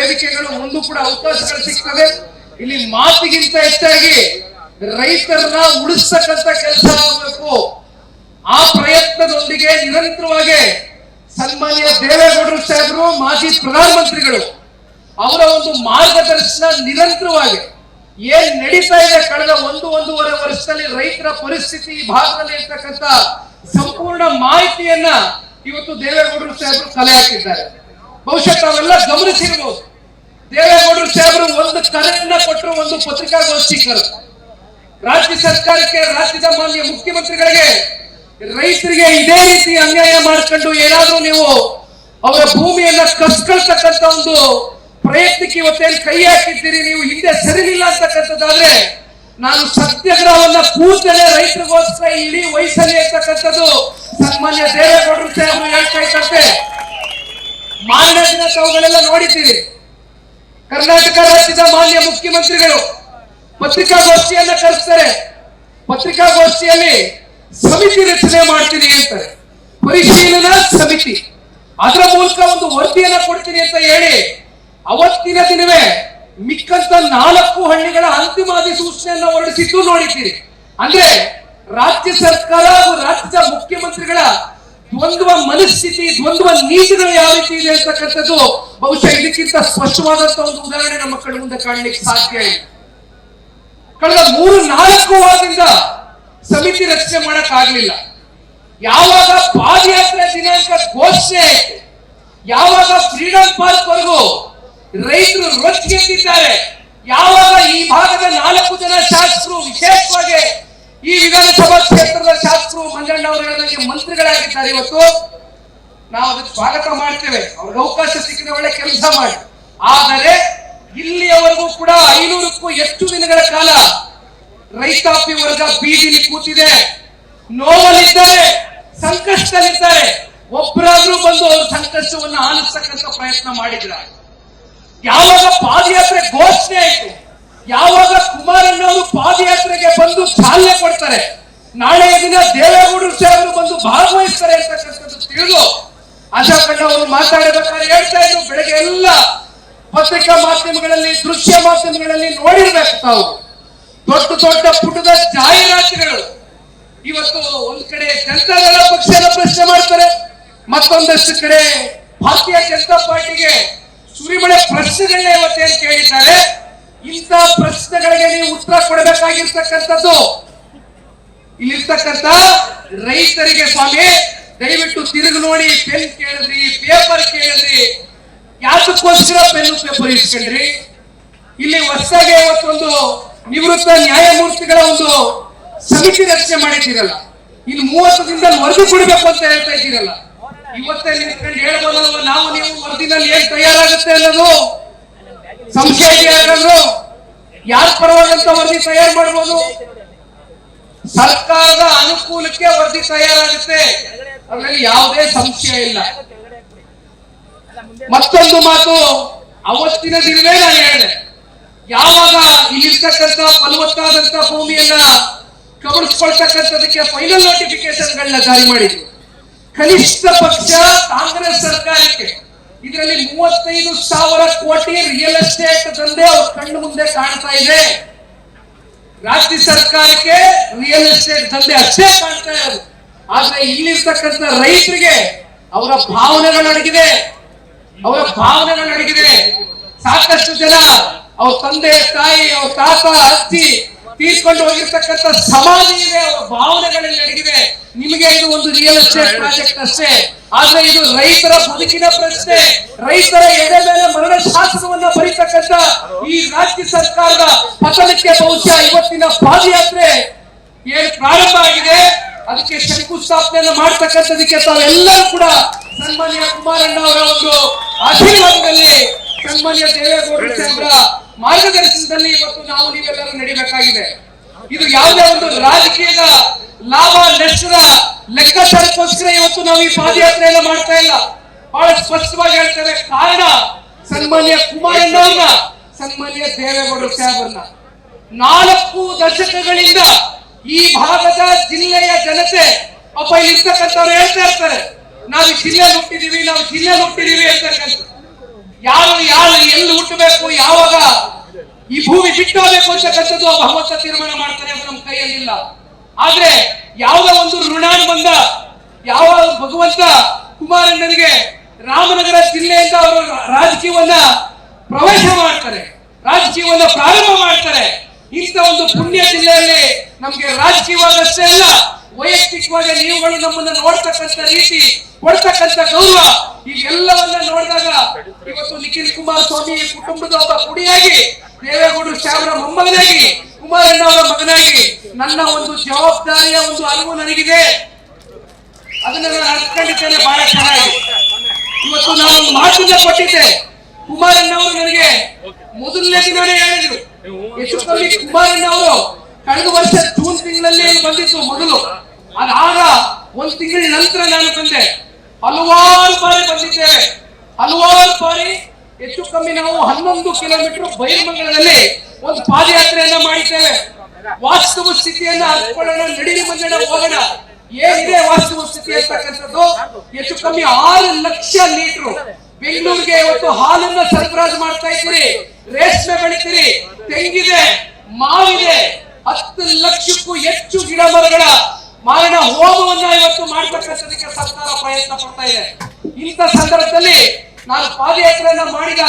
ವೇದಿಕೆಗಳು ಮುಂದೂ ಕೂಡ ಅವಕಾಶಗಳು ಸಿಗ್ತದೆ. ಇಲ್ಲಿ ಮಾತಿಗಿಂತ ಹೆಚ್ಚಾಗಿ ರೈತರನ್ನ ಉಳಿಸ್ತಕ್ಕಂಥ ಕೆಲಸ ಆಗಬೇಕು. ಆ ಪ್ರಯತ್ನದೊಂದಿಗೆ ನಿರಂತರವಾಗಿ ಸನ್ಮಾನ್ಯ ದೇವೇಗೌಡರು ಸಾಹೇಬರು, ಮಾಜಿ ಪ್ರಧಾನಮಂತ್ರಿಗಳು ಅವರ ಒಂದು ಮಾರ್ಗದರ್ಶನ ನಿರಂತರವಾಗಿ ಏನ್ ನಡೀತಾ ಇದೆ ಕಳೆದ ಒಂದೂವರೆ ವರ್ಷದಲ್ಲಿ ರೈತರ ಪರಿಸ್ಥಿತಿ, ಈ ಭಾಗದಲ್ಲಿ ಇರ್ತಕ್ಕಂಥ ಸಂಪೂರ್ಣ ಮಾಹಿತಿಯನ್ನ ಇವತ್ತು ದೇವೇಗೌಡರು ಸಾಹೇಬರು ಕಲೆ ಹಾಕಿದ್ದಾರೆ. ಬಹುಶಃ ತಾವೆಲ್ಲ ಗಮನಿಸಿರ್ಬೋದು, ದೇವೇಗೌಡರು ಸಾಹೇಬರು ಒಂದು ಕರೆಯನ್ನ ಕೊಟ್ಟರು, ಒಂದು ಪತ್ರಿಕಾಗೋಷ್ಠಿ ಕರೆದು ರಾಜ್ಯ ಸರ್ಕಾರಕ್ಕೆ, ರಾಜ್ಯದ ಮಾನ್ಯ ಮುಖ್ಯಮಂತ್ರಿಗಳಿಗೆ ರೈತರಿಗೆ ಇದೇ ರೀತಿ ಅನ್ಯಾಯ ಮಾಡ್ಕೊಂಡು ಏನಾದ್ರೂ ನೀವು ಅವರ ಭೂಮಿಯನ್ನ ಕಸ್ಕೊಳ್ತಕ್ಕಂಥ ಒಂದು ಪ್ರಯತ್ನಕ್ಕೆ ಇವತ್ತೇನು ಕೈ ಹಾಕಿದ್ದೀರಿ, ನೀವು ಹಿಂದೆ ಸರಿಲಿಲ್ಲ ಅಂತಕ್ಕಂಥದ್ದಾದ್ರೆ ನಾನು ಸತ್ಯಾಗ್ರಹವನ್ನ ಕೂಡಲೇ ರೈತರಿಗೋಸ್ಕರ ಇಡೀ ವಯಸ್ಸಲ್ಲಿ ಇರ್ತಕ್ಕಂಥದ್ದು ಸನ್ಮಾನ್ಯ ದೇವೇಗೌಡರು ಸಾಹೇಬರು ಹೇಳ್ತಾ ಇದ್ದಂತೆ ಮಾನ್ಯ ದಿನ ತಾವುಗಳೆಲ್ಲ ನೋಡಿದ್ದೀರಿ. ಕರ್ನಾಟಕ ರಾಜ್ಯದ ಮಾನ್ಯ ಮುಖ್ಯಮಂತ್ರಿಗಳು ಪತ್ರಿಕಾಗೋಷ್ಠಿಯನ್ನ ಕರೆಸ್ತಾರೆ. ಪತ್ರಿಕಾಗೋಷ್ಠಿಯಲ್ಲಿ ಸಮಿತಿ ರಚನೆ ಮಾಡ್ತೀನಿ ಅಂತಾರೆ, ಪರಿಶೀಲನಾ ಸಮಿತಿ, ಅದರ ಮೂಲಕ ಒಂದು ವರದಿಯನ್ನ ಕೊಡ್ತೀನಿ ಅಂತ ಹೇಳಿ ಅವತ್ತಿನ ದಿನವೇ ಮಿಕ್ಕಂತ 4 ಹಳ್ಳಿಗಳ ಅಂತಿಮ ಅಧಿಸೂಚನೆಯನ್ನ ಹೊರಡಿಸಿದ್ದು ನೋಡಿದ್ದೀರಿ. ಅಂದ್ರೆ ರಾಜ್ಯ ಸರ್ಕಾರ ಹಾಗೂ ರಾಜ್ಯದ ಮುಖ್ಯಮಂತ್ರಿಗಳ ದ್ವಂದ್ವ ಮನಸ್ಥಿತಿ, ದ್ವಂದ್ವ ನೀತಿಗಳು ಯಾವ ರೀತಿ ಇದೆ ಅಂತಕ್ಕಂಥದ್ದು ಬಹುಶಃ ಇದಕ್ಕಿಂತ ಸ್ಪಷ್ಟವಾದಂತಹ ಒಂದು ಉದಾಹರಣೆ ನಮ್ಮ ಕಡೆ ಮುಂದೆ ಕಾಣಲಿಕ್ಕೆ ಸಾಧ್ಯ ಇಲ್ಲ. ಕಳೆದ 3-4 ವಾರದಿಂದ ಸಮಿತಿ ರಚನೆ ಮಾಡಕ್ ಆಗ್ಲಿಲ್ಲ. ಯಾವಾಗ ಪಾದಯಾತ್ರೆ ದಿನಾಂಕ ಘೋಷಣೆ ಆಯಿತು, ಯಾವಾಗ ಫ್ರೀಡಂ ಪಾರ್ಕ್ ವರೆಗೂ ರೈತರು ರೊಚ್ಚಿಗೆದ್ದಿದ್ದಾರೆ, ಯಾವಾಗ ಈ ಭಾಗದ 4 ಜನ ಶಾಸಕರು, ವಿಶೇಷವಾಗಿ ಈ ವಿಧಾನಸಭಾ ಕ್ಷೇತ್ರದ ಶಾಸಕರು ಮಂಜಣ್ಣ ಅವರು ಹೇಳಿದಂಗೆ ಮಂತ್ರಿಗಳಾಗಿದ್ದಾರೆ, ಇವತ್ತು ನಾವು ಅದಕ್ಕೆ ಸ್ವಾಗತ ಮಾಡ್ತೇವೆ, ಅವ್ರಿಗೆ ಅವಕಾಶ ಸಿಕ್ಕಿದ ಒಳ್ಳೆ ಕೆಲಸ ಮಾಡಿ. ಆದರೆ ಇಲ್ಲಿಯವರೆಗೂ ಕೂಡ 500ಕ್ಕೂ ಹೆಚ್ಚು ದಿನಗಳ ಕಾಲ ರೈತಾಪಿ ವರ್ಗ ಬೀದಿಲಿ ಕೂತಿದೆ, ನೋವಲ್ಲಿದ್ದಾರೆ, ಸಂಕಷ್ಟದಲ್ಲಿದ್ದಾರೆ. ಒಬ್ಬರಾದ್ರೂ ಬಂದು ಅವ್ರ ಸಂಕಷ್ಟವನ್ನು ಆಲಿಸ್ತಕ್ಕಂಥ ಪ್ರಯತ್ನ ಮಾಡಿದ್ರ? ಯಾವಾಗ ಪಾದಯಾತ್ರೆ ಘೋಷಣೆ ಆಯಿತು, ಯಾವಾಗ ಕುಮಾರಣ್ಣವರು ಪಾದಯಾತ್ರೆಗೆ ಬಂದು ಚಾಲನೆ ಕೊಡ್ತಾರೆ, ನಾಳೆಯ ದಿನ ದೇವೇಗೌಡರು ಸಾಹೇಬರು ಬಂದು ಭಾಗವಹಿಸ್ತಾರೆ ಅಂತಕ್ಕಂಥದ್ದು ತಿಳಿದು ಅಶೋಕಣ್ಣ ಅವರು ಮಾತಾಡಬೇಕಾದ್ರೆ ಹೇಳ್ತಾ ಇದ್ರು, ಬೆಳಗ್ಗೆ ಎಲ್ಲ ಪತ್ರಿಕಾ ಮಾಧ್ಯಮಗಳಲ್ಲಿ, ದೃಶ್ಯ ಮಾಧ್ಯಮಗಳಲ್ಲಿ ನೋಡಿರ್ಬೇಕು ತಾವು, ದೊಡ್ಡ ದೊಡ್ಡ ಪುಟದ ಜಾಹೀರಾತುಗಳು. ಇವತ್ತು ಒಂದ್ ಕಡೆ ಜನತಾದಳ ಪಕ್ಷದ ಪ್ರಶ್ನೆ ಮಾಡ್ತಾರೆ, ಮತ್ತೊಂದಷ್ಟು ಕಡೆ ಭಾರತೀಯ ಜನತಾ ಪಾರ್ಟಿಗೆ ಸುರಿಮಳೆ ಪ್ರಶ್ನೆಗಳನ್ನ ಇವತ್ತೇನು ಕೇಳಿದ್ದಾರೆ. ಇಂಥ ಪ್ರಶ್ನೆಗಳಿಗೆ ನೀವು ಉತ್ತರ ಕೊಡಬೇಕಾಗಿರ್ತಕ್ಕಂಥದ್ದು ಇಲ್ಲಿರ್ತಕ್ಕಂಥ ರೈತರಿಗೆ. ಸ್ವಾಮಿ ದಯವಿಟ್ಟು ತಿರುಗಿ ನೋಡಿ, ಪೆನ್ ಕೇಳಿದ್ರಿ, ಪೇಪರ್ ಕೇಳಿದ್ರಿ, ಯಾತಕ್ಕೋಸ್ಕರ ಪೆನ್ನು ಪೇಪರ್ ಇಸ್ಕೊಂಡ್ರಿ? ಇಲ್ಲಿ ಹೊಸದಾಗಿ ಇವತ್ತೊಂದು ನಿವೃತ್ತ ನ್ಯಾಯಮೂರ್ತಿಗಳ ಒಂದು ಸಮಿತಿ ರಚನೆ ಮಾಡಿದ್ದೀರಲ್ಲ, ಇನ್ನು 30 ದಿನದಲ್ಲಿ ವರದಿ ಕೊಡಬೇಕು ಅಂತ ಹೇಳ್ತಾ ಇದ್ದೀರಲ್ಲ, ಇವತ್ತೇ ನಿಂತ್ಕೊಂಡು ಹೇಳ್ಬೋದಲ್ವ ನಾವು ನೀವು ವರದಿನಲ್ಲಿ ಏನ್ ತಯಾರಾಗುತ್ತೆ ಅನ್ನೋದು? ಸಂಶಯ ಇದೆಯಾದ್ರು ಯಾರ ಪರವಾದಂತ ವರದಿ ತಯಾರು ಮಾಡಬಹುದು? ಸರ್ಕಾರದ ಅನುಕೂಲಕ್ಕೆ ವರದಿ ತಯಾರಾಗುತ್ತೆ, ಅದರಲ್ಲಿ ಯಾವುದೇ ಸಂಶಯ ಇಲ್ಲ. ಮತ್ತೊಂದು ಮಾತು, ಅವತ್ತಿನ ದಿನವೇ ನಾನು ಹೇಳಿದೆ, ಯಾವಾಗ ಇಲ್ಲಿರ್ತಕ್ಕಂಥ ಫಲವತ್ತಾದಂತ ಭೂಮಿಯನ್ನ ಕಬಳಿಸ್ಕೊಳ್ತಕ್ಕಂಥದಕ್ಕೆ ಫೈನಲ್ ನೋಟಿಫಿಕೇಶನ್ಗಳನ್ನ ಜಾರಿ ಮಾಡಿದ್ರು, ಕನಿಷ್ಠ ಪಕ್ಷ ಕಾಂಗ್ರೆಸ್ ಸರ್ಕಾರಕ್ಕೆ ಇದರಲ್ಲಿ 35,000 ಕೋಟಿ ರಿಯಲ್ ಎಸ್ಟೇಟ್ ದಂಧೆ ಅವ್ರ ಕಣ್ಣು ಮುಂದೆ ಕಾಣ್ತಾ ಇದೆ. ರಾಜ್ಯ ಸರ್ಕಾರಕ್ಕೆ ರಿಯಲ್ ಎಸ್ಟೇಟ್ ದಂಧೆ ಅಷ್ಟೇ ಕಾಣ್ತಾ ಇರೋದು, ಆದ್ರೆ ಇಲ್ಲಿರ್ತಕ್ಕಂಥ ರೈತರಿಗೆ ಅವರ ಭಾವನೆಗಳಡಗಿದೆ, ಸಾಕಷ್ಟು ಜನ ಅವ್ರ ತಂದೆ ತಾಯಿ, ಅವ್ರ ತಾತ ಅಜ್ಜಿ ತೀರ್ಕೊಂಡು ಹೋಗಿರ್ತಕ್ಕಂಥ ಸಮಾಧಿ ಇದೆ, ಅವರ ಭಾವನೆಗಳಲ್ಲಿ ಅಡಗಿದೆ. ನಿಮಗೆ ಇದು ಒಂದು ರಿಯಲ್ ಎಸ್ಟೇಟ್ ಪ್ರಾಜೆಕ್ಟ್ ಅಷ್ಟೇ, ಆದ್ರೆ ಇದು ರೈತರ ಬದುಕಿನ ಪ್ರಶ್ನೆ, ರೈತರ ಎದೆ ಮೇಲೆ ಮರಣ ಶಾಸನವನ್ನ ಬರೀತಕ್ಕಂಥ ಈ ರಾಜ್ಯ ಸರ್ಕಾರದ ಪತನಕ್ಕೆ ಬಹುಶಃ ಇವತ್ತಿನ ಪಾದಯಾತ್ರೆ ಏನು ಪ್ರಾರಂಭ ಆಗಿದೆ, ಅದಕ್ಕೆ ಶಂಕುಸ್ಥಾಪನೆಯನ್ನು ಮಾಡ್ತಕ್ಕಂಥದಕ್ಕೆ ತಾವೆಲ್ಲರೂ ಕೂಡ ಸನ್ಮಾನ್ಯ ಕುಮಾರಣ್ಣ ಅವರ ಒಂದು ಆಶೀರ್ವಾದದಲ್ಲಿ, ಸನ್ಮಾನ್ಯ ದೇವೇಗೌಡರು ಸಾಹೇಬರ ಮಾರ್ಗದರ್ಶನದಲ್ಲಿ ಇವತ್ತು ನಾವು ನೀವೆಲ್ಲರೂ ನಡಿಬೇಕಾಗಿದೆ. ಇದು ಯಾವುದೇ ಒಂದು ರಾಜಕೀಯದ ಲಾಭ ನಷ್ಟದ ಲೆಕ್ಕಾಚಾರಕ್ಕೋಸ್ಕರ ಇವತ್ತು ನಾವು ಈ ಪಾದಯಾತ್ರೆಯನ್ನ ಮಾಡ್ತಾ ಇಲ್ಲ. ಬಹಳ ಸ್ಪಷ್ಟವಾಗಿ ಹೇಳ್ತೇವೆ, ಕಾರಣ ಸನ್ಮಾನ್ಯ ಕುಮಾರಣ್ಣವ್ರನ್ನ, ಸನ್ಮಾನ್ಯ ದೇವೇಗೌಡರು ಸಾಹೇಬರನ್ನ 4 ದಶಕಗಳಿಂದ ಈ ಭಾಗದ ಜಿಲ್ಲೆಯ ಜನತೆ ಪಾಪ ಇಲ್ಲಿ ಇರ್ತಕ್ಕಂಥವ್ರು ಹೇಳ್ತಾ ಇರ್ತಾರೆ, ನಾವು ಜಿಲ್ಲೆ ಹುಟ್ಟಿದೀವಿ ಅಂತಕ್ಕಂಥ. ಯಾರು ಎಲ್ಲಿ ಹುಟ್ಟಬೇಕು, ಯಾವಾಗ ಈ ಭೂಮಿ ಬಿಟ್ಟೋಗ್ಬೇಕು ಅಂತಕ್ಕಂಥದ್ದು ಆ ಭಗವಂತ ತೀರ್ಮಾನ ಮಾಡ್ತಾನೆ, ಅದು ನಮ್ಮ ಕೈಯಲ್ಲಿಲ್ಲ. ಆದ್ರೆ ಯಾವುದೋ ಒಂದು ಋಣಾನುಬಂಧ, ಯಾವ ಭಗವಂತ ಕುಮಾರಣ್ಣನಿಗೆ ರಾಮನಗರ ಜಿಲ್ಲೆಯಿಂದ ಅವರು ರಾಜಕೀಯವನ್ನ ಪ್ರವೇಶ ಮಾಡ್ತಾರೆ, ರಾಜಕೀಯವನ್ನ ಪ್ರಾರಂಭ ಮಾಡ್ತಾರೆ. ಇಂಥ ಒಂದು ಪುಣ್ಯ ಜಿಲ್ಲೆಯಲ್ಲಿ ನಮ್ಗೆ ರಾಜಕೀಯವಾಗಷ್ಟೇ ಅಲ್ಲ, ವೈಯಕ್ತಿಕವಾಗಿ ನೀವುಗಳು ನಮ್ಮನ್ನ ನೋಡ್ತಕ್ಕಂಥ ರೀತಿ, ಕೊಡ್ತಕ್ಕಂಥ ಗೌರವ, ಇವೆಲ್ಲವನ್ನ ನೋಡಿದಾಗ ಇವತ್ತು ನಿಖಿಲ್ ಕುಮಾರಸ್ವಾಮಿ ಕುಟುಂಬದ ಒಬ್ಬ ಕುಡಿಯಾಗಿ, ದೇವೇಗೌಡರು ಶ್ಯಾಮರ ಮೊಮ್ಮಗನಾಗಿ, ಕುಮಾರಣ್ಣ ಅವರ ಮಗನಾಗಿ ನನ್ನ ಒಂದು ಜವಾಬ್ದಾರಿಯ ಒಂದು ಅರಿವು ನನಗಿದೆ. ಅದನ್ನ ನಾನು ಅರ್ಥಕೊಂಡಿದ್ದೇನೆ ಬಹಳ ಚೆನ್ನಾಗಿ. ಇವತ್ತು ನಾನು ಒಂದು ಮಾತನ್ನ ಕೊಟ್ಟಿದ್ದೆ, ಕುಮಾರಣ್ಣ ಅವರು ನನಗೆ ಮೊದಲನೇ ದಿನಾನೇ ಹೇಳಿದ್ರು, ಹೆಚ್ಚು ಕಮ್ಮಿ ಕುಮಾರಣ್ಣ ಅವರು ಕಳೆದ ವರ್ಷ ಜೂನ್ ತಿಂಗಳಲ್ಲಿ ಬಂದಿತ್ತು ಮೊದಲು, ಅದಾದ ಒಂದು ತಿಂಗಳ ನಂತರ ನಾನು ಬಂದೆ. ಹಲವಾರು ಬಾರಿ ಬಂದಿದ್ದೇವೆ, ಹಲವಾರು ಬಾರಿ ಹೆಚ್ಚು ಕಮ್ಮಿ ನಾವು 11 ಕಿಲೋಮೀಟರ್ ಬೈಲಮಂಗಲದಲ್ಲಿ ಒಂದು ಪಾದಯಾತ್ರೆಯನ್ನ ಮಾಡಿದ್ದೇವೆ. ವಾಸ್ತವ ಸ್ಥಿತಿಯನ್ನ ಅರ್ಥಕೊಳ್ಳೋಣ, ನಡೀಲಿ ಮಂಜಣ್ಣ ಹೋಗೋಣ. ಏನಿದೆ ವಾಸ್ತವ ಸ್ಥಿತಿ ಅಂತಕ್ಕಂಥದ್ದು, ಹೆಚ್ಚು ಕಮ್ಮಿ 6 ಲಕ್ಷ ಲೀಟರ್ ಬೆಂಗಳೂರಿಗೆ ಇವತ್ತು ಹಾಲನ್ನ ಸರಬರಾಜು ಮಾಡ್ತಾ ಇದ್ದೀರಿ, ರೇಷ್ಮೆ ಬೆಳಿತೀರಿ, ತೆಂಗಿದೆ, ಮಾವಿದೆ, 10 ಲಕ್ಷಕ್ಕೂ ಹೆಚ್ಚು ಗಿಡ ಮರಗಳ ಮಾರಣ ಹೋಮವನ್ನ ಇವತ್ತು ಮಾಡ್ತಕ್ಕಂಥದಕ್ಕೆ ಸರ್ಕಾರ ಪ್ರಯತ್ನ ಪಡ್ತಾ ಇದೆ. ಇಂಥ ಸಂದರ್ಭದಲ್ಲಿ ನಾನು ಪಾದಯಾತ್ರೆಯನ್ನ ಮಾಡಿದ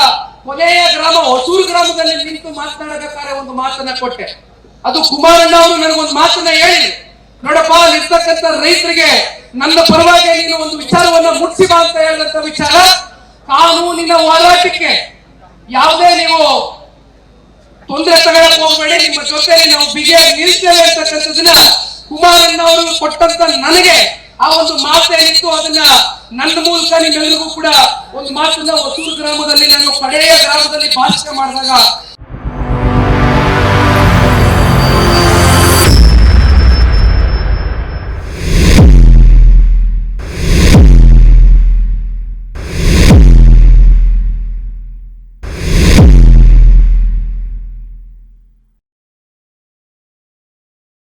ಕೊನೆಯ ಗ್ರಾಮ ಹೊಸೂರು ಗ್ರಾಮದಲ್ಲಿ ನಿಂತು ಮಾತನಾಡಬೇಕಾದ್ರೆ ಒಂದು ಮಾತನ್ನ ಕೊಟ್ಟೆ. ಅದು ಕುಮಾರಣ್ಣ ಅವರು ನನಗೊಂದು ಮಾತನ್ನ ಹೇಳಿದ್ರು, ನೋಡಪ್ಪ ಇರ್ತಕ್ಕಂಥ ರೈತರಿಗೆ ನನ್ನ ಪರವಾಗಿ ನೀನು ಒಂದು ವಿಚಾರವನ್ನ ಮುಟ್ಸಿ ಬಾ ಅಂತ ಹೇಳಿದಂತ ವಿಚಾರ, ಕಾನೂನಿನ ಹೋರಾಟಕ್ಕೆ ಯಾವುದೇ ನೀವು ತೊಂದರೆ ತಗೊಳಕ್ ಹೋಗಬೇಡಿ, ನಿಮ್ಮ ಜೊತೆಯಲ್ಲಿ ನಾವು ಬಿಗಿಯಾಗಿ ನಿಲ್ತೇವೆ ಅಂತಕ್ಕಂಥದನ್ನ ಕುಮಾರಣ್ಣ ಅವರು ಕೊಟ್ಟಂತ ನನಗೆ ಆ ಒಂದು ಮಾತೇನಿತ್ತು, ಅದನ್ನ ನನ್ನ ಮೂಲಕ ನಿಮ್ಮೆಲ್ಲರಿಗೂ ಕೂಡ ಒಂದು ಮಾತನ್ನ ಹೊಸೂರು ಗ್ರಾಮದಲ್ಲಿ, ನಾನು ಕಡೆಯ ಗ್ರಾಮದಲ್ಲಿ ಭಾಷಣ ಮಾಡಿದಾಗ